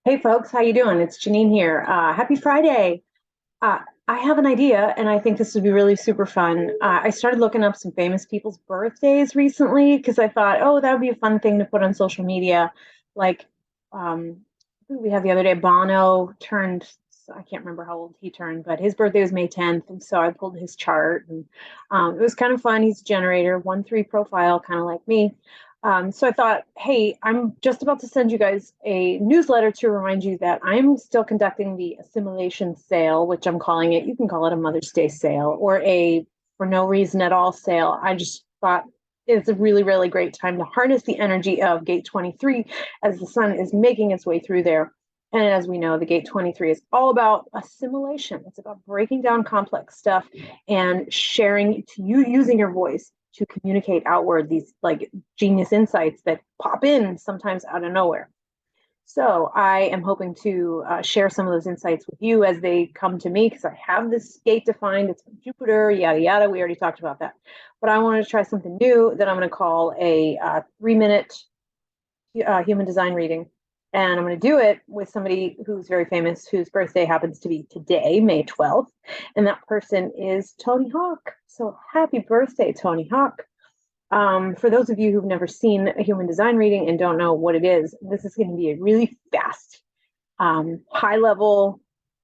Hey folks, how you doing? It's Janine here. Happy Friday. Uh, I have an idea, and I think this would be really super fun. I started looking up some famous people's birthdays recently because I thought, oh, that would be a fun thing to put on social media. Like, who we had the other day, Bono turned, I can't remember how old he turned, but his birthday was May 10th. And so I pulled his chart, and it was kind of fun. He's a generator, 1-3 profile, kind of like me. So I thought, hey, I'm just about to send you guys a newsletter to remind you that I'm still conducting the assimilation sale, which I'm calling it. You can call it a Mother's Day sale or a for no reason at all sale. I just thought it's a really, really great time to harness the energy of Gate 23 as the sun is making its way through there. And as we know, the Gate 23 is all about assimilation. It's about breaking down complex stuff and sharing to you using your voice to communicate outward these like genius insights that pop in sometimes out of nowhere. So I am hoping to share some of those insights with you as they come to me because I have this gate defined. It's from Jupiter, yada yada. We already talked about that, but I wanted to try something new that I'm going to call a 3-minute human design reading. And I'm going to do it with somebody who's very famous, whose birthday happens to be today, May 12th. And that person is Tony Hawk. So happy birthday, Tony Hawk. For those of you who've never seen a human design reading and don't know what it is, this is going to be a really fast, high level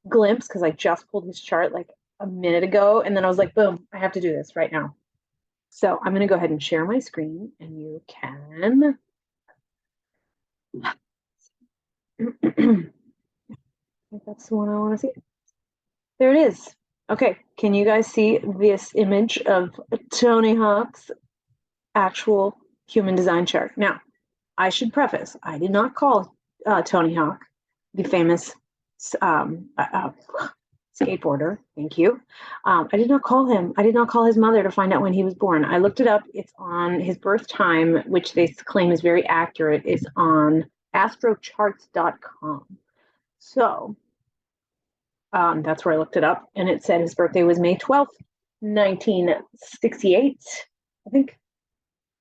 glimpse because I just pulled his chart like a minute ago. And then I was like, boom, I have to do this right now. So I'm going to go ahead and share my screen and you can. I think that's the one I want to see. There it is. Okay, can you guys see this image of Tony Hawk's actual human design chart? Now, I should preface, I did not call Tony Hawk the famous um, uh, uh, skateboarder. Thank you. I did not call him. I did not call his mother to find out when he was born. I looked it up. It's on his birth time, which they claim is very accurate. It's on astrocharts.com. So that's where I looked it up. And it said his birthday was May 12th, 1968, I think.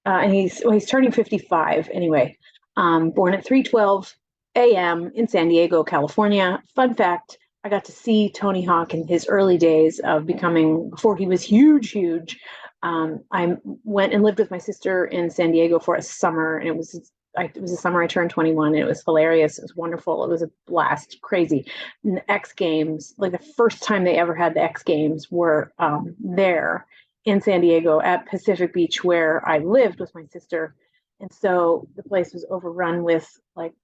And he's turning 55 anyway. Born at 3:12 a.m. in San Diego, California. Fun fact, I got to see Tony Hawk in his early days of becoming, before he was huge, huge. I went and lived with my sister in San Diego for a summer, and it was a summer I turned 21. And it was hilarious. It was wonderful. It was a blast, crazy. And the X Games, like the first time they ever had the X Games, were there in San Diego at Pacific Beach, where I lived with my sister. And so the place was overrun with like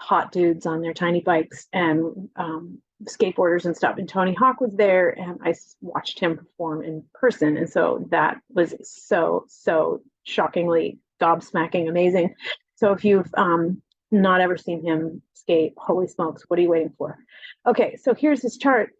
hot dudes on their tiny bikes and skateboarders and stuff. And Tony Hawk was there, and I watched him perform in person. And so that was so shockingly gobsmacking amazing. So if you've not ever seen him skate, holy smokes, what are you waiting for? Okay, so here's his chart.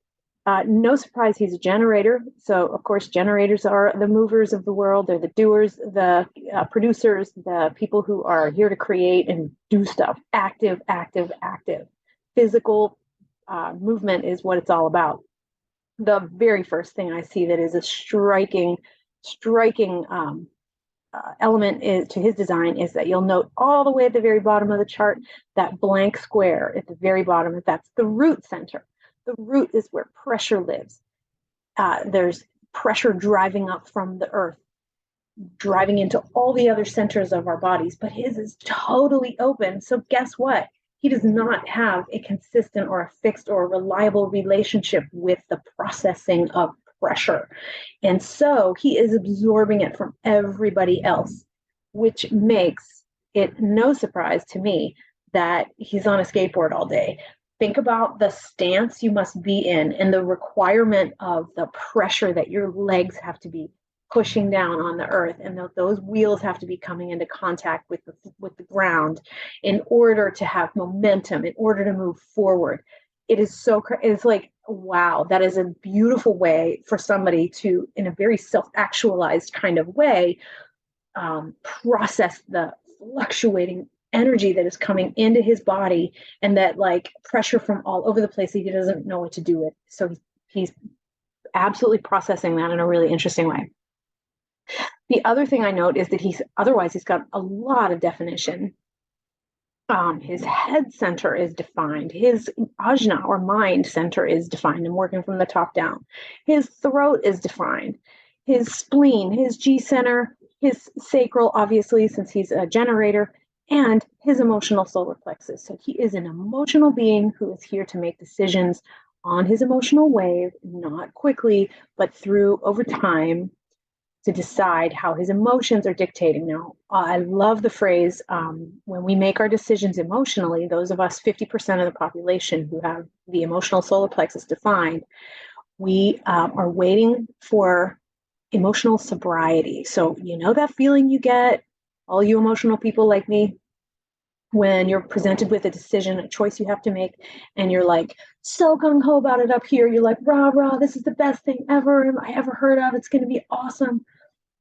No surprise, he's a generator. So, of course, generators are the movers of the world. They're the doers, the producers, the people who are here to create and do stuff. Active, active, active. Physical movement is what it's all about. The very first thing I see that is a striking element is, to his design, is that you'll note all the way at the very bottom of the chart that blank square at the very bottom. That's the root center. The root is where pressure lives. There's pressure driving up from the earth, driving into all the other centers of our bodies, but his is totally open. So guess what? He does not have a consistent or a fixed or a reliable relationship with the processing of pressure. And so he is absorbing it from everybody else, which makes it no surprise to me that he's on a skateboard all day. Think about the stance you must be in and the requirement of the pressure that your legs have to be pushing down on the earth, and those wheels have to be coming into contact with the ground in order to have momentum, in order to move forward. It is so, it's like, wow, that is a beautiful way for somebody to, in a very self-actualized kind of way, process the fluctuating energy that is coming into his body, and that like pressure from all over the place that he doesn't know what to do with. So he's absolutely processing that in a really interesting way. The other thing I note is that he's got a lot of definition. His head center is defined. His ajna or mind center is defined. I'm working from the top down. His throat is defined. His spleen, his G center, his sacral, obviously, since he's a generator, and his emotional solar plexus. So he is an emotional being who is here to make decisions on his emotional wave, not quickly, but through over time to decide how his emotions are dictating. Now, I love the phrase when we make our decisions emotionally, those of us 50% of the population who have the emotional solar plexus defined, we are waiting for emotional sobriety. So, you know that feeling you get, all you emotional people like me, when you're presented with a decision, a choice you have to make, and you're like so gung ho about it up here. You're like, rah, rah, this is the best thing ever I ever heard of. It's going to be awesome.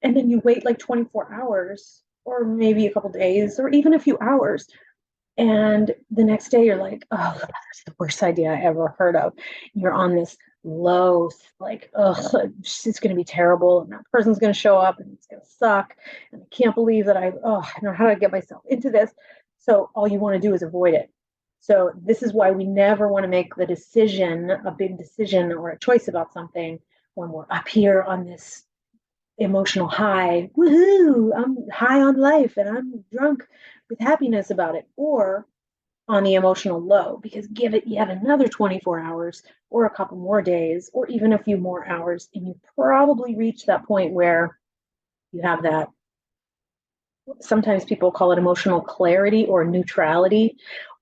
And then you wait like 24 hours or maybe a couple days or even a few hours. And the next day you're like, oh, that's the worst idea I ever heard of. You're on this low, like, oh, it's going to be terrible. And that person's going to show up and it's going to suck. And I can't believe that I don't know how to get myself into this. So all you want to do is avoid it. So this is why we never want to make the decision, a big decision or a choice about something when we're up here on this emotional high. Woohoo! I'm high on life and I'm drunk with happiness about it. Or on the emotional low, because give it yet another 24 hours or a couple more days or even a few more hours, and you probably reach that point where you have that. Sometimes people call it emotional clarity or neutrality,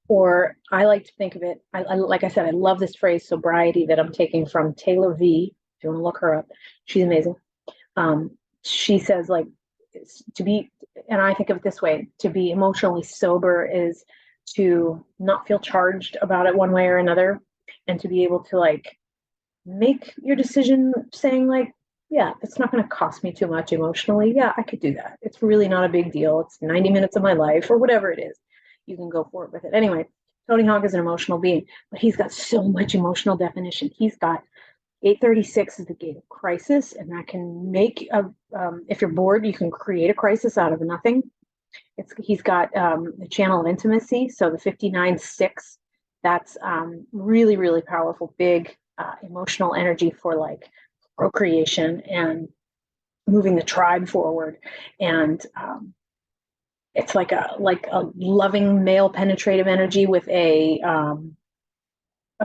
or I like to think of it. Like I said, I love this phrase sobriety that I'm taking from Taylor V. If you want to look her up, she's amazing. She says, like, to be, and I think of it this way, to be emotionally sober is to not feel charged about it one way or another, and to be able to like make your decision saying like, yeah, it's not going to cost me too much emotionally. Yeah, I could do that. It's really not a big deal. It's 90 minutes of my life or whatever it is. You can go forward with it. Anyway, Tony Hawk is an emotional being, but he's got so much emotional definition. He's got 836 is the gate of crisis, and that can make if you're bored, you can create a crisis out of nothing. He's got the channel of intimacy, so the 59-6. That's really, really powerful, big emotional energy for like procreation and moving the tribe forward. And it's like a loving male penetrative energy with a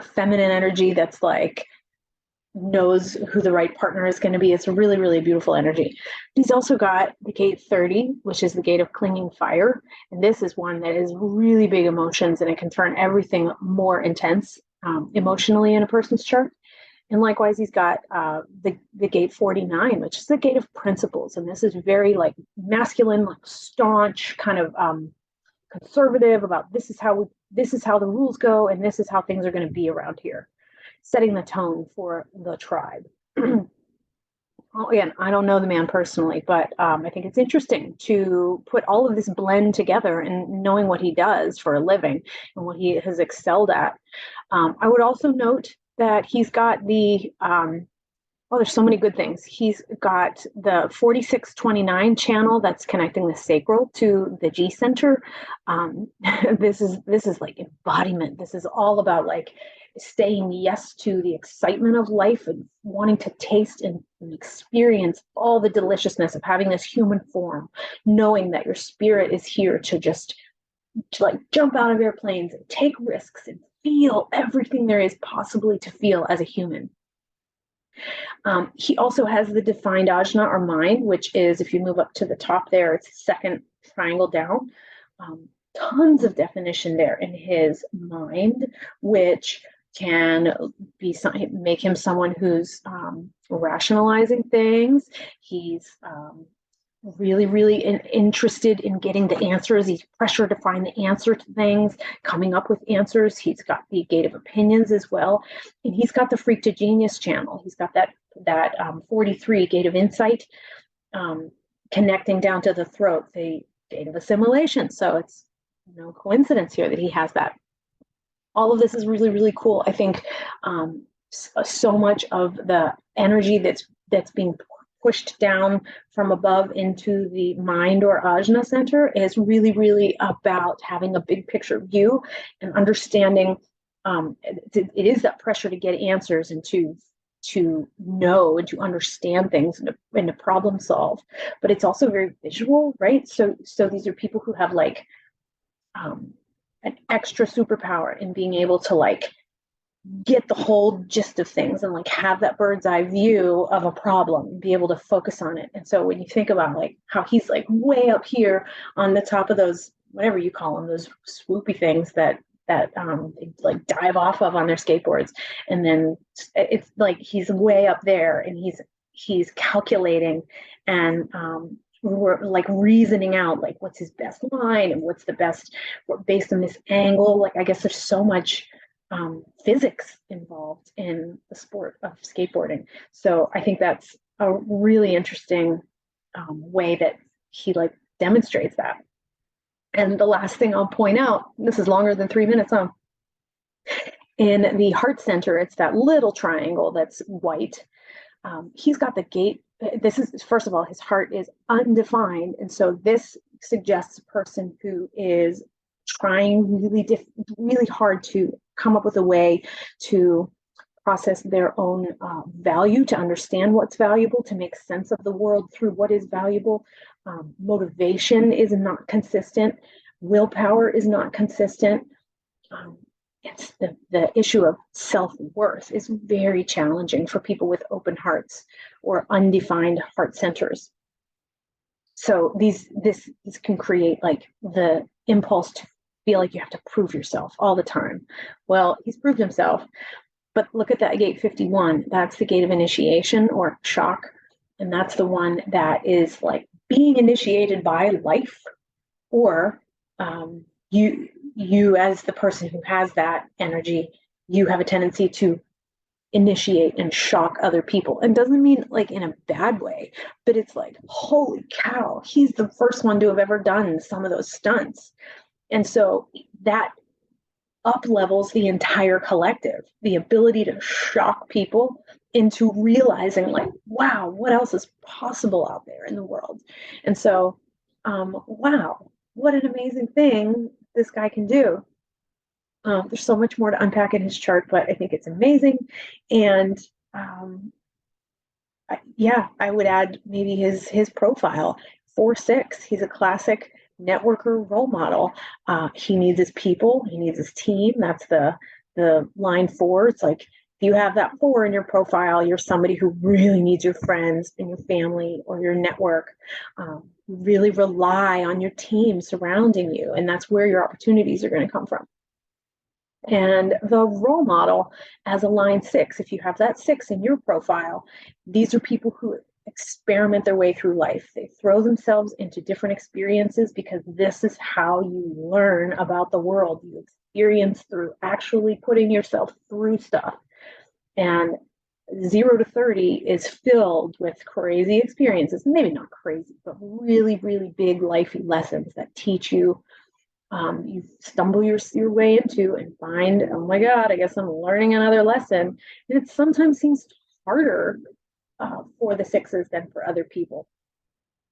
feminine energy that's like knows who the right partner is going to be. It's a really, really beautiful energy. He's also got the gate 30, which is the gate of clinging fire. And this is one that is really big emotions, and it can turn everything more intense emotionally in a person's chart. And likewise, he's got the gate 49, which is the gate of principles. And this is very like masculine, like staunch, kind of conservative about this is how the rules go, and this is how things are going to be around here, setting the tone for the tribe. Again, I don't know the man personally, but I think it's interesting to put all of this blend together and knowing what he does for a living and what he has excelled at. I would also note that he's got there's so many good things. He's got the 4629 channel that's connecting the sacral to the G center. This is like embodiment. This is all about like saying yes to the excitement of life and wanting to taste and experience all the deliciousness of having this human form, knowing that your spirit is here to just to like jump out of airplanes and take risks and feel everything there is possibly to feel as a human. He also has the defined ajna or mind, which is, if you move up to the top there, it's the second triangle down. Tons of definition there in his mind, which can be make him someone who's rationalizing things. He's really, really interested in getting the answers. He's pressured to find the answer to things, coming up with answers. He's got the gate of opinions as well. And he's got the freak to genius channel. He's got that 43 gate of insight, connecting down to the throat, the gate of assimilation. So it's no coincidence here that he has that. All of this is really, really cool. I think so much of the energy that's being pushed down from above into the mind or ajna center is really, really about having a big picture view and understanding. It is that pressure to get answers and to know and to understand things and to problem solve, but it's also very visual, right? So these are people who have like an extra superpower in being able to like get the whole gist of things and like have that bird's eye view of a problem and be able to focus on it. And so when you think about like how he's like way up here on the top of those, whatever you call them, those swoopy things that they like dive off of on their skateboards, and then it's like he's way up there and he's calculating and we're like reasoning out like what's his best line and what's the best based on this angle. Like I guess there's so much physics involved in the sport of skateboarding. So I think that's a really interesting way that he like demonstrates that. And the last thing I'll point out, this is longer than 3 minutes, huh? In the heart center, it's that little triangle that's white. He's got the gate. This is, first of all, his heart is undefined. And so this suggests a person who is trying really hard to come up with a way to process their own value, to understand what's valuable, to make sense of the world through what is valuable. Motivation is not consistent. Willpower is not consistent. It's the issue of self-worth is very challenging for people with open hearts or undefined heart centers. So this can create like the impulse to feel like you have to prove yourself all the time. Well, he's proved himself, but look at that gate 51. That's the gate of initiation or shock. And that's the one that is like being initiated by life, or you as the person who has that energy, you have a tendency to initiate and shock other people. And doesn't mean like in a bad way, but it's like, holy cow, he's the first one to have ever done some of those stunts. And so that up levels the entire collective, the ability to shock people into realizing like, wow, what else is possible out there in the world? And so, wow, what an amazing thing this guy can do. There's so much more to unpack in his chart, but I think it's amazing. And I would add maybe his profile, 4-6. He's a classic networker role model. He needs his people. He needs his team. That's the line 4. It's like if you have that 4 in your profile, you're somebody who really needs your friends and your family or your network. Really rely on your team surrounding you, and that's where your opportunities are going to come from. And the role model as a line 6, if you have that 6 in your profile, these are people who experiment their way through life. They throw themselves into different experiences because this is how you learn about the world. You experience through actually putting yourself through stuff. And 0 to 30 is filled with crazy experiences, maybe not crazy, but really, really big lifey lessons that teach you. You stumble your way into and find, oh my God, I guess I'm learning another lesson. And it sometimes seems harder for the 6s than for other people.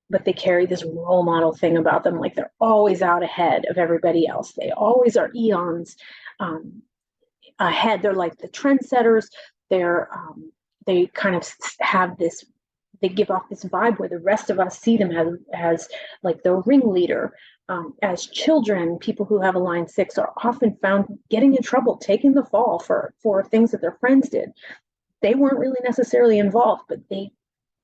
But they carry this role model thing about them, like they're always out ahead of everybody else. They always are eons ahead. They're like the trendsetters. They kind of have this, they give off this vibe where the rest of us see them as like the ringleader. As children, people who have a line 6 are often found getting in trouble, taking the fall for things that their friends did. They weren't really necessarily involved, but they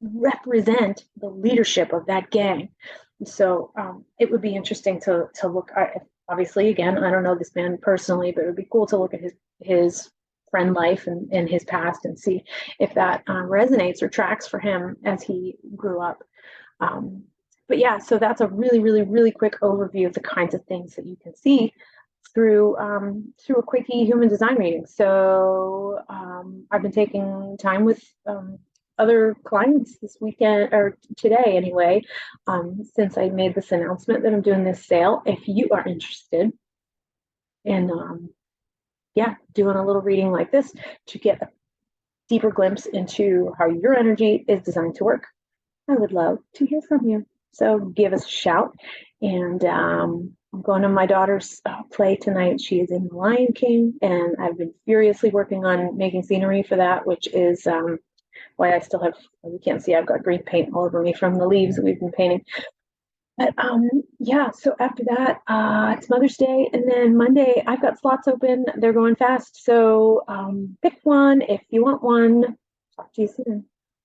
represent the leadership of that gang. So it would be interesting to look at, obviously, again, I don't know this man personally, but it would be cool to look at his friend life and his past and see if that resonates or tracks for him as he grew up. But yeah, so that's a really, really, really quick overview of the kinds of things that you can see through a quickie human design reading. So I've been taking time with other clients this weekend, or today anyway, since I made this announcement that I'm doing this sale. If you are interested in doing a little reading like this to get a deeper glimpse into how your energy is designed to work, I would love to hear from you. So give us a shout. And I'm going to my daughter's play tonight. She is in The Lion King, and I've been furiously working on making scenery for that, which is why I still have, you can't see, I've got green paint all over me from the leaves that we've been painting. But yeah, so after that, it's Mother's Day, and then Monday I've got slots open. They're going fast, so pick one if you want one. Talk to you soon.